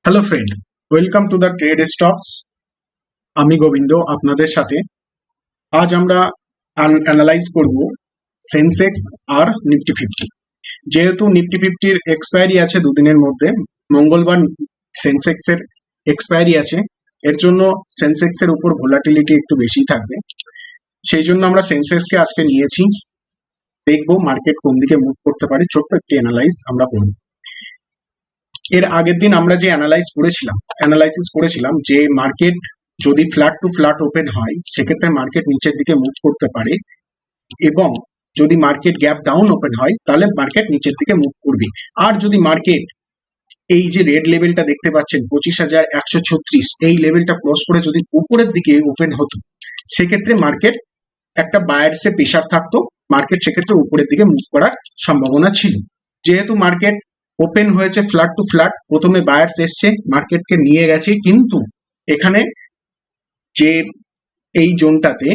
Hello friend, welcome to the trade stocks. আমি গোবিন্দ আপনাদের সাথে। আজ আমরা অ্যানালাইজ করব সেন্সেক্স আর নিফটি ফিফটি। যেহেতু নিফটি ফিফটির এক্সপায়ারি আছে দুদিনের মধ্যে, মঙ্গলবার সেন্সেক্সের এক্সপায়ারি আছে, এর জন্য সেন্সেক্সের উপর ভোলাটিলিটি একটু বেশি থাকবে। সেই জন্য আমরা সেন্সেক্সকে আজকে নিয়েছি, দেখবো মার্কেট কোন দিকে মুভ করতে পারে। ছোট্ট একটি অ্যানালাইজ আমরা করব। এর আগের দিন আমরা যে অ্যানালাইসিস করেছিলাম যে মার্কেট যদি ফ্ল্যাট টু ফ্ল্যাট ওপেন হয় সেক্ষেত্রে মার্কেট নিচের দিকে মুভ করতে পারে, এবং যদি মার্কেট গ্যাপ ডাউন ওপেন হয় তাহলে মার্কেট নিচের দিকে মুভ করবে। আর যদি মার্কেট এই যে রেড লেভেলটা দেখতে পাচ্ছেন 25,136, এই লেভেলটা ক্রস করে যদি উপরের দিকে ওপেন হতো সেক্ষেত্রে মার্কেট একটা বায়ার্সে প্রেসার থাকতো, মার্কেট সেক্ষেত্রে উপরের দিকে মুভ করার সম্ভাবনা ছিল। যেহেতু মার্কেট ওপেন হয়েছে ফ্ল্যাট টু ফ্ল্যাট, প্রথমে বায়ার্স এসছে, মার্কেটকে নিয়ে গেছে, কিন্তু এখানে যে এই জোনটাতে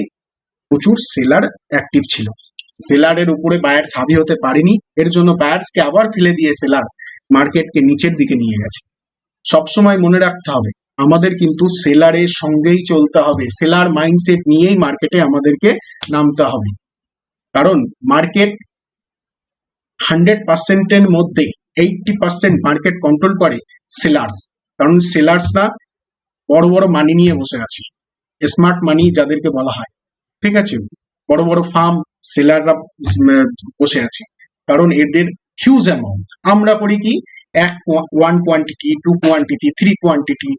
প্রচুর সেলার অ্যাক্টিভ ছিল, সেলারের উপরে বায়ার্স হাবি হতে পারেনি, এর জন্য বায়ার্সকে আবার ফেলে দিয়ে সেলার্স মার্কেটকে নিচের দিকে নিয়ে গেছে। সবসময় মনে রাখতে হবে আমাদের কিন্তু সেলারের সঙ্গেই চলতে হবে, সেলার মাইন্ডসেট নিয়েই মার্কেটে আমাদেরকে নামতে হবে। কারণ মার্কেট 100%-এর মধ্যে 80% মার্কেট কন্ট্রোল করে সেলার্স। কারণ সেলার্সরা বড় বড় মানি নিয়ে বসে আছে, স্মার্ট মানি যাদেরকে বলা হয়, ঠিক আছে, বড় বড় ফার্ম সেলাররা বসে আছে, কারণ এদের হিউজ অ্যামাউন্ট। আমরা করি কি, one quantity, two quantity, three quantity,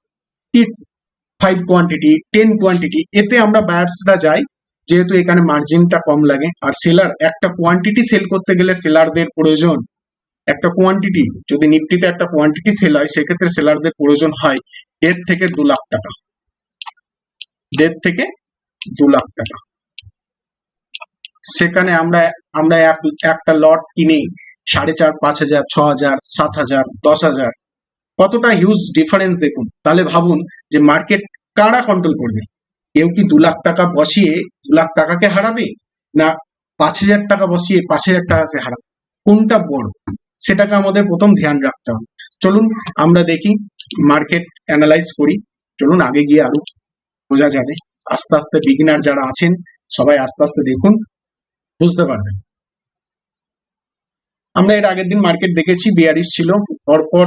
5 quantity, 10 quantity, এতে আমরা বায়ার্সরা যাই, যেহেতু এখানে মার্জিনটা কম লাগে। আর সেলার একটা কোয়ান্টিটি সেল করতে গেলে সেলারদের প্রয়োজন, একটা কোয়ান্টিটি যদি নিফটিতে একটা কোয়ান্টিটি সেল হয় সেক্ষেত্রে সেলারদের প্রয়োজন হয় 1.5 থেকে 2 লাখ টাকা, 1.5 থেকে 2 লাখ টাকা। সেখানে আমরা একটা লট কিনে 4,500, 5,000, 6,000, 7,000, 10,000, কতটা হিউজ ডিফারেন্স দেখুন। তাহলে ভাবুন যে মার্কেট কারা কন্ট্রোল করবে? কেউ কি 2 লাখ টাকা বসিয়ে 2 লাখ টাকাকে হারাবে, না 5,000 টাকা বসিয়ে 5,000 টাকাকে হারাবে? কোনটা বড় সেটাকে আমাদের প্রথম ধ্যান রাখতে হবে। চলুন আমরা দেখি, মার্কেট অ্যানালাইজ করি। চলুন আগে গিয়ে আরো বোঝা যাবে। আস্তে আস্তে বিগিনার যারা আছেন সবাই আস্তে আস্তে দেখুন, বুঝতে পারবেন। আমরা এর আগের দিন মার্কেট দেখেছি বিয়ারিশ ছিল, পরপর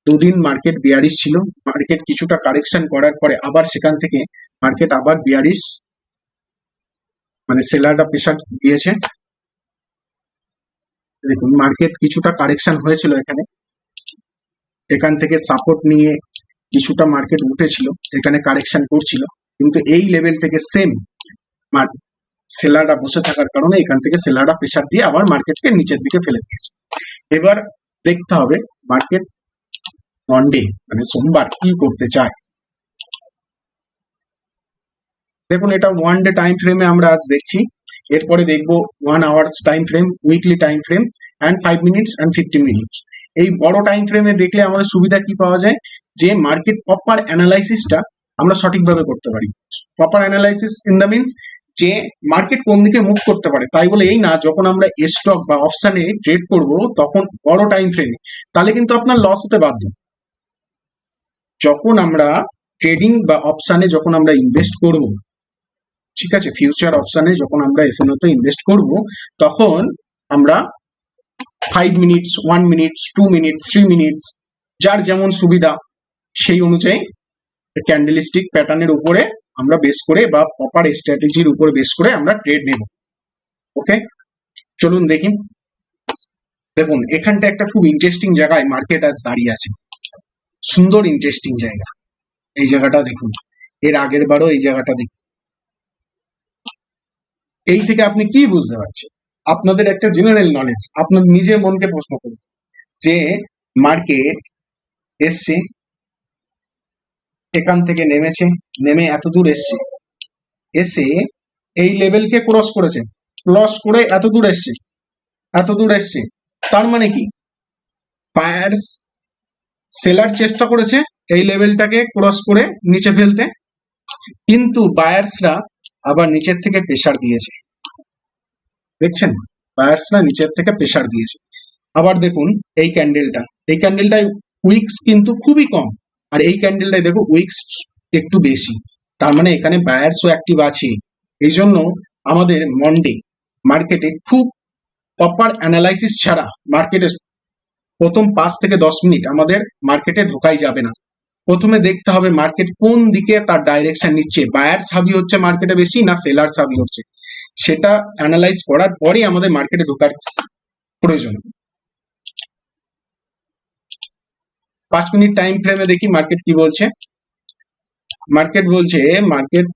দুদিন মার্কেট বিয়ারিশ ছিল, মার্কেট কিছুটা কারেকশন করার পরে আবার সেখান থেকে মার্কেট আবার বিয়ারিশ, মানে সেলাররা প্রেসার দিয়েছে। দেখুন মার্কেট কিছুটা কারেকশন হয়েছিল এখান থেকে সাপোর্ট নিয়ে কিছুটা মার্কেট উঠেছিল, এখানে কারেকশন করছিল, কিন্তু এই লেভেল থেকে সেম সেলাররা বসে থাকার কারণে এখান থেকে সেলাররা প্রেসার দিয়ে আবার মার্কেটকে নিচের দিকে ফেলে দিয়েছে। এবার দেখতে হবে মার্কেট মন্ডে মানে সোমবার কি করতে চায়। দেখুন এটা 1 ডে টাইম ফ্রেমে আমরা আজ দেখছি, এরপরে দেখবো 1 hours time frame, weekly time frame, and 5 minutes and 15 minutes. এই বড় টাইম ফ্রেমে দেখলে আমাদের সুবিধা কি পাওয়া যায়, যে মার্কেট প্রপার অ্যানালাইসিসটা আমরা সঠিকভাবে করতে পারি। Proper analysis in the means যে মার্কেট কোন দিকে মুভ করতে পারে। তাই বলে এই না যখন আমরা স্টক বা অপশনে ট্রেড করব তখন বড় টাইম ফ্রেমে, তাহলে কিন্তু আপনার লস হতে বাধ্য। যখন আমরা ট্রেডিং বা অপশনে যখন আমরা ইনভেস্ট করব, ঠিক আছে, ফিউচার অপশনে যখন আমরা এফএনওতে ইনভেস্ট করব, তখন আমরা 5 মিনিটস, 1 মিনিটস, 2 মিনিটস, 3 মিনিটস, যার যেমন সুবিধা সেই অনুযায়ী ক্যান্ডেলস্টিক প্যাটার্নের উপরে আমরা বেস করে বা প্রপার স্ট্র্যাটেজির উপরে বেস করে আমরা ট্রেড নেব। ওকে, চলুন দেখি। দেখুন এখানটা একটা খুব ইন্টারেস্টিং জায়গায় মার্কেট আজ দাঁড়িয়ে আছে, সুন্দর ইন্টারেস্টিং জায়গা। এই জায়গাটা দেখুন, এর আগের বারও এই জায়গাটা দেখুন। এই থেকে আপনি কি বুঝতে পারছেন? আপনাদের একটা জেনারেল নলেজ, আপনার নিজের মনকে প্রশ্ন করুন যে মার্কেট এসছে, এখান থেকে নেমেছে, নেমে এত দূর এসছে, এসে এই লেভেলকে ক্রস করেছে, ক্রস করে এত দূর এসছে, এত দূর এসছে। তার মানে কি, বায়ার্স সেলার চেষ্টা করেছে এই লেভেলটাকে ক্রস করে নিচে ফেলতে, কিন্তু বায়ার্সরা আবার নিচের থেকে প্রেসার দিয়েছে। দেখছেন, বায়ার্সরা নিচের থেকে প্রেসার দিয়েছে। আবার দেখুন এই ক্যান্ডেলটায় উইকস কিন্তু খুবই কম, আর এই ক্যান্ডেলটাই দেখো উইকস একটু বেশি, তার মানে এখানে বায়ার্সও অ্যাক্টিভ আছে। এই জন্য আমাদের মন্ডে মার্কেটে খুব প্রপার অ্যানালাইসিস ছাড়া মার্কেটে প্রথম 5 থেকে 10 মিনিট আমাদের মার্কেটে ঢোকাই যাবে না। প্রথমে দেখতে হবে মার্কেট কোন দিকে তার ডাইরেকশন নিচ্ছে, বায়ার্স হাবি হচ্ছে মার্কেটে বেশি না সেলার্স হাবি হচ্ছে, সেটা অ্যানালাইজ করার পরেই আমাদের মার্কেটে ঢোকার প্রয়োজন। 5 মিনিট টাইম ফ্রেমে দেখি মার্কেট কি বলছে। মার্কেট বলছে মার্কেট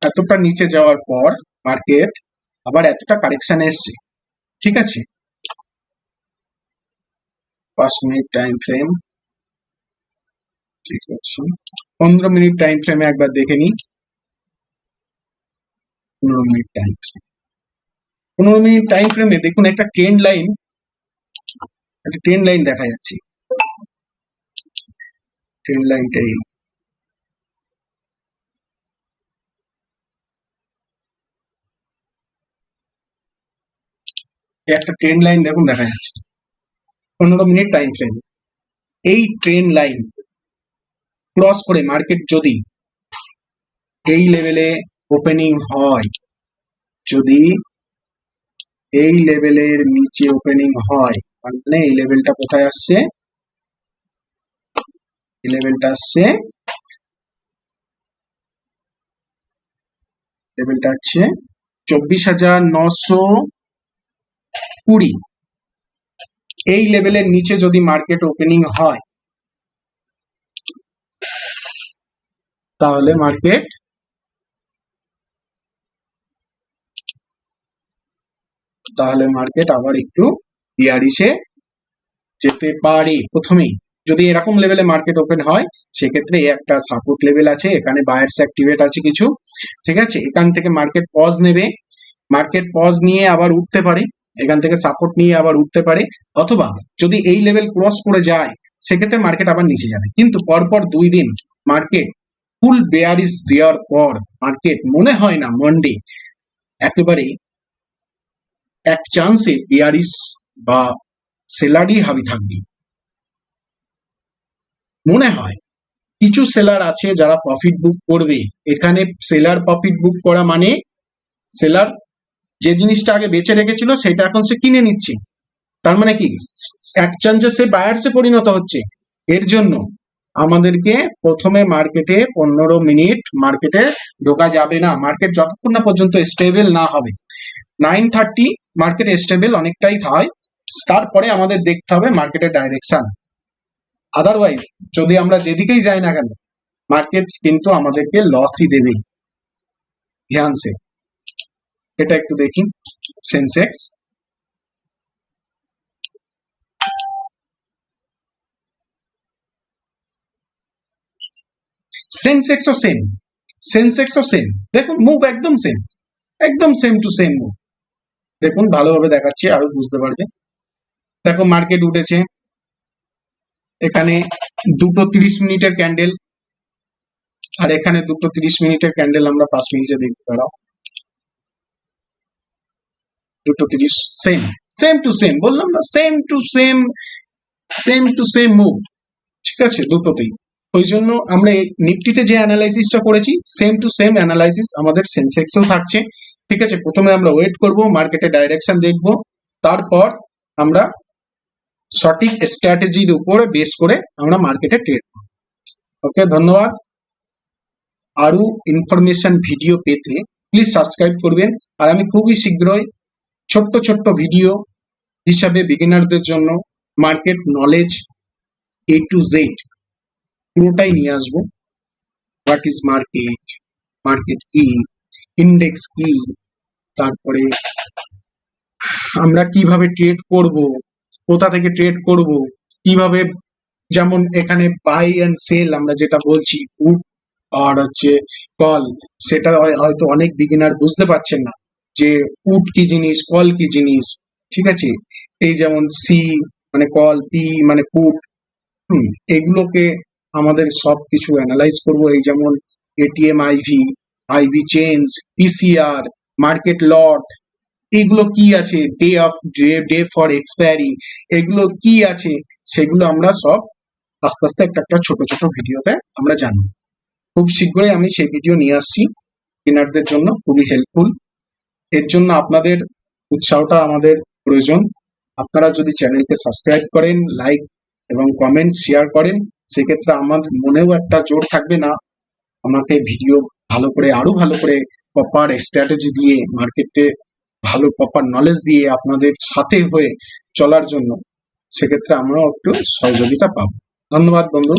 এতটা নিচে যাওয়ার পর মার্কেট আবার এতটা কারেকশন এসছে, ঠিক আছে। 5 মিনিট টাইম ফ্রেম, ঠিক আছে। 15 মিনিট টাইম ফ্রেমে একবার দেখে নিই। 15 minute time frame, 15 minute time ফ্রেমে দেখুন একটা ট্রেন্ড লাইন দেখা যাচ্ছে। ট্রেন্ড লাইনটাই একটা ট্রেন্ড লাইন দেখুন দেখা যাচ্ছে 15 মিনিট টাইম ফ্রেম। এই ট্রেন্ড লাইন ক্রস করে মার্কেট যদি এই লেভেলে ওপেনিং হয়, যদি এই লেভেলের নিচে ওপেনিং হয়, মানে এই লেভেলটা কোথায় আসছে, এই লেভেলটা আসছে, লেভেলটা হচ্ছে 24,920। এই লেভেলের নিচে যদি মার্কেট ওপেনিং হয় তাহলে মার্কেট আবার একটু বিয়ারিশে যেতে পারে। প্রথমেই যদি এরকম লেভেলে মার্কেট ওপেন হয় সেক্ষেত্রে একটা সাপোর্ট লেভেল আছে, এখানে বায়ার্স অ্যাক্টিভেট আছে কিছু, ঠিক আছে। এখান থেকে মার্কেট পজ নেবে, মার্কেট পজ নিয়ে আবার উঠতে পারে, এখান থেকে সাপোর্ট নিয়ে আবার উঠতে পারে, অথবা যদি এই লেভেল ক্রস করে যায় সেক্ষেত্রে মার্কেট আবার নিচে যাবে। কিন্তু পরপর 2 দিন মার্কেট ফুল বেয়ারিশ দেওয়ার পর মার্কেট মনে হয় না মন্ডে একেবারে এক চান্সে বিয়ারিশ বা সেলারই হাবি থাকবে। মনে হয় কিছু সেলার আছে যারা প্রফিট বুক করবে। এখানে সেলার প্রফিট বুক করা মানে সেলার যে জিনিসটা আগে বেচে রেখেছিল সেটা এখন সে কিনে নিচ্ছে, তার মানে কি এক চান্সে সে বায়ার্সে পরিণত হচ্ছে। এর জন্য আমাদেরকে প্রথমে মার্কেটে 15 মিনিট মার্কেটে ঢোকা যাবে না, মার্কেট যতক্ষণ না পর্যন্ত স্টেবল না হবে। 9:30 মার্কেট স্টেবল অনেকটাই হয়, তারপরে আমাদের দেখতে হবে মার্কেটের ডাইরেকশন। আদারওয়াইজ যদি আমরা যেদিকেই যাই না কেন মার্কেট কিন্তু আমাদেরকে লসই দেবে। ধ্যান সে এটা একটু দেখি। সেন্সেক্স, সেন্সেক্সও সেম, দেখুন মুভ একদম সেম টু সেম মুভ। দেখুন ভালোভাবে দেখাচ্ছি আরো বুঝতে পারবে। দেখো মার্কেট উঠেছে, এখানে 2:30 মিনিটের ক্যান্ডেল, আর এখানে 2:30 মিনিটের ক্যান্ডেল আমরা 5 মিনিটে দেখতে পারো। 2:30 সেম টু সেম, বললাম না সেম টু সেম মুভ, ঠিক আছে দুটোতেই। ওই জন্য আমরা নিফটিতে যে অ্যানালাইসিসটা করেছি সেম টু সেম অ্যানালাইসিস আমাদের সেন্সেক্সেও থাকছে, ঠিক আছে। প্রথমে আমরা ওয়েট করব, মার্কেটের ডাইরেকশন দেখব, তারপর আমরা সঠিক স্ট্র্যাটেজির উপরে বেস করে আমরা মার্কেটে ট্রেড করব। ওকে, ধন্যবাদ। আরো ইনফরমেশন ভিডিও পেতে প্লিজ সাবস্ক্রাইব করবেন। আর আমি খুবই শীঘ্রই ছোট্ট ভিডিও হিসাবে বিগিনারদের জন্য market knowledge A to Z পুরোটাই নিয়ে আসবো। হোয়াট ইজ মার্কেট কি, ইন্ডেক্স কি, তারপরে আমরা কিভাবে ট্রেড করব, কোথা থেকে ট্রেড করব, কিভাবে, যেমন এখানে বাই এন্ড সেল আমরা যেটা বলছি পুট আর হচ্ছে কল, সেটা হয়তো অনেক বিগিনার বুঝতে পারছেন না যে পুট কি জিনিস, কল কি জিনিস, ঠিক আছে। এই যেমন সি মানে কল, পি মানে পুট, এগুলোকে আমাদের সবকিছু অ্যানালাইজ করব। এই যেমন ATM IV change, PCR, market lot, এগুলো কি আছে, ডে ফর এক্সপায়ারি, এগুলো কি আছে সেগুলো আমরা সব আস্তে আস্তে একটা একটা ছোট ছোট ভিডিওতে আমরা জানবো। খুব শীঘ্রই আমি সেই ভিডিও নিয়ে আসছি বিগিনারদের জন্য, খুবই হেল্পফুল। এর জন্য আপনাদের উৎসাহটা আমাদের প্রয়োজন। আপনারা যদি চ্যানেলকে সাবস্ক্রাইব করেন, লাইক এবং কমেন্ট শেয়ার করেন, সেক্ষেত্রে আমার মনেও একটা জোর থাকবে না আমাকে ভিডিও ভালো করে, আরো ভালো করে প্রপার স্ট্র্যাটেজি দিয়ে, মার্কেটে ভালো প্রপার নলেজ দিয়ে আপনাদের সাথে হয়ে চলার জন্য। সেক্ষেত্রে আমরাও একটু সহযোগিতা পাবো। ধন্যবাদ বন্ধু।